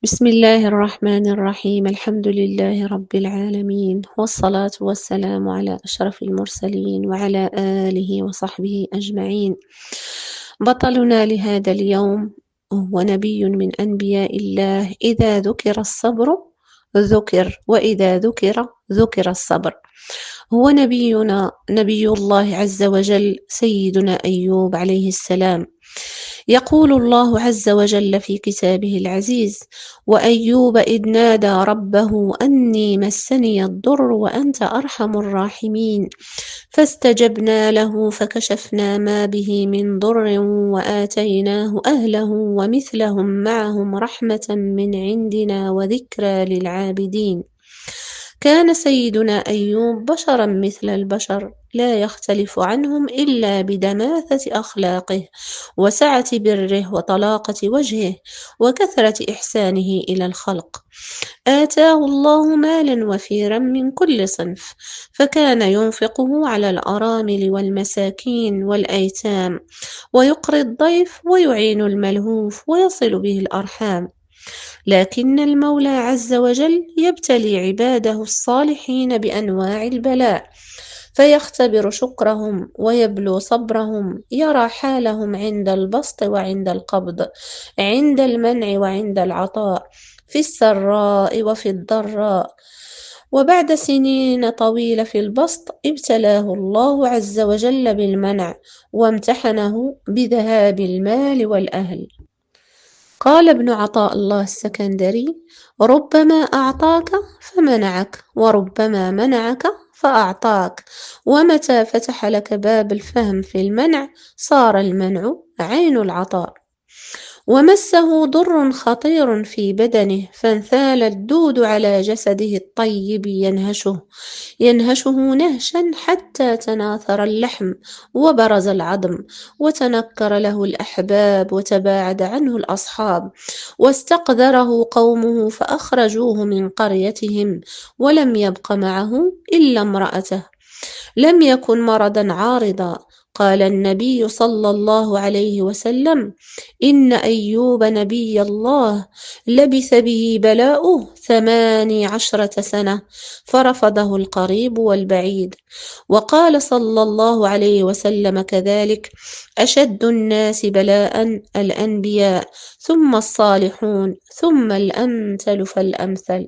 بسم الله الرحمن الرحيم الحمد لله رب العالمين والصلاة والسلام على أشرف المرسلين وعلى آله وصحبه أجمعين. بطلنا لهذا اليوم هو نبي من أنبياء الله. إذا ذكر الصبر ذكر، وإذا ذكر الصبر. هو نبينا نبي الله عز وجل سيدنا أيوب عليه السلام. يقول الله عز وجل في كتابه العزيز: وأيوب إذ نادى ربه أني مسني الضر وأنت أرحم الراحمين فاستجبنا له فكشفنا ما به من ضر وآتيناه أهله ومثلهم معهم رحمة من عندنا وذكرى للعابدين. كان سيدنا أيوب بشرا مثل البشر، لا يختلف عنهم إلا بدماثة أخلاقه وسعة بره وطلاقة وجهه وكثرة إحسانه إلى الخلق. آتاه الله مالا وفيرا من كل صنف، فكان ينفقه على الأرامل والمساكين والأيتام، ويقري الضيف ويعين الملهوف ويصل به الأرحام. لكن المولى عز وجل يبتلي عباده الصالحين بأنواع البلاء، فيختبر شكرهم ويبلو صبرهم، يرى حالهم عند البسط وعند القبض، عند المنع وعند العطاء، في السراء وفي الضراء. وبعد سنين طويلة في البسط ابتلاه الله عز وجل بالمنع، وامتحنه بذهاب المال والأهل. قال ابن عطاء الله السكندري: ربما أعطاك فمنعك، وربما منعك فأعطاك، ومتى فتح لك باب الفهم في المنع صار المنع عين العطاء. ومسه ضر خطير في بدنه فانثال الدود على جسده الطيب ينهشه نهشا حتى تناثر اللحم وبرز العظم، وتنكر له الأحباب وتباعد عنه الأصحاب، واستقذره قومه فأخرجوه من قريتهم، ولم يبق معه إلا امرأته. لم يكن مرضا عارضا. قال النبي صلى الله عليه وسلم: إن أيوب نبي الله لبث به بلاؤه 18 سنة، فرفضه القريب والبعيد. وقال صلى الله عليه وسلم كذلك: أشد الناس بلاء الأنبياء، ثم الصالحون، ثم الأمثل فالأمثل.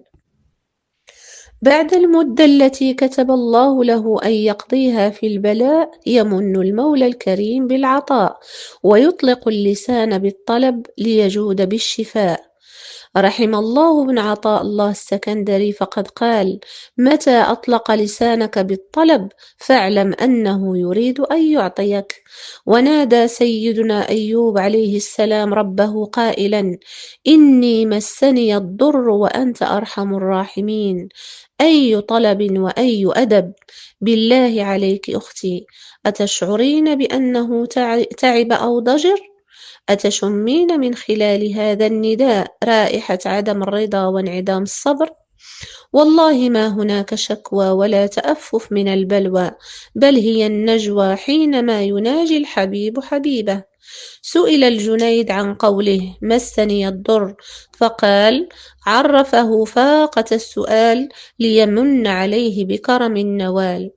بعد المدة التي كتب الله له أن يقضيها في البلاء يمن المولى الكريم بالعطاء، ويطلق اللسان بالطلب ليجود بالشفاء. رحم الله ابن عطاء الله السكندري، فقد قال: متى أطلق لسانك بالطلب فاعلم أنه يريد أن يعطيك. ونادى سيدنا أيوب عليه السلام ربه قائلا: إني مسني الضر وأنت أرحم الراحمين. أي طلب وأي أدب! بالله عليك أختي، أتشعرين بأنه تعب أو ضجر؟ أتشمين من خلال هذا النداء رائحة عدم الرضا وانعدام الصبر؟ والله ما هناك شكوى ولا تأفف من البلوى، بل هي النجوى حينما يناجي الحبيب حبيبه. سئل الجنيد عن قوله مسني الضر، فقال: عرفه فاقة السؤال ليمن عليه بكرم النوال.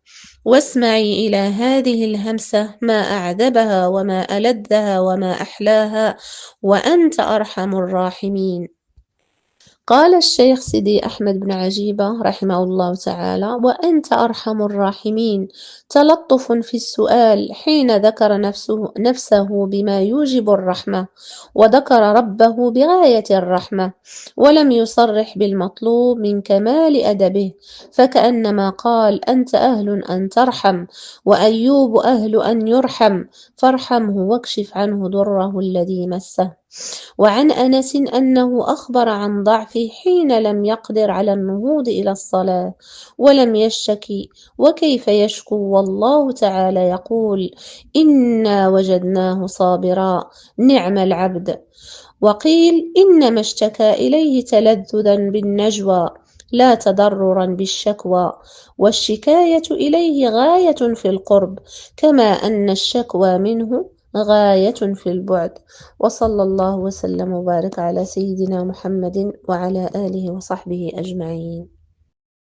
واسمعي إلى هذه الهمسة، ما أعذبها وما ألذها وما أحلاها، وأنت أرحم الراحمين. قال الشيخ سيدي أحمد بن عجيبة رحمه الله تعالى: وأنت أرحم الراحمين، تلطف في السؤال حين ذكر نفسه بما يوجب الرحمة، وذكر ربه بغاية الرحمة، ولم يصرح بالمطلوب من كمال أدبه، فكأنما قال: أنت أهل أن ترحم، وأيوب أهل أن يرحم، فارحمه واكشف عنه ضره الذي مسه. وعن أنس أنه أخبر عن ضعفه حين لم يقدر على النهوض إلى الصلاة ولم يشتكي، وكيف يشكو والله تعالى يقول: إنا وجدناه صابرا نعم العبد. وقيل إنما اشتكى إليه تلذذا بالنجوى لا تضررا بالشكوى، والشكاية إليه غاية في القرب، كما أن الشكوى منه غاية في البعد. وصلى الله وسلم وبارك على سيدنا محمد وعلى آله وصحبه أجمعين.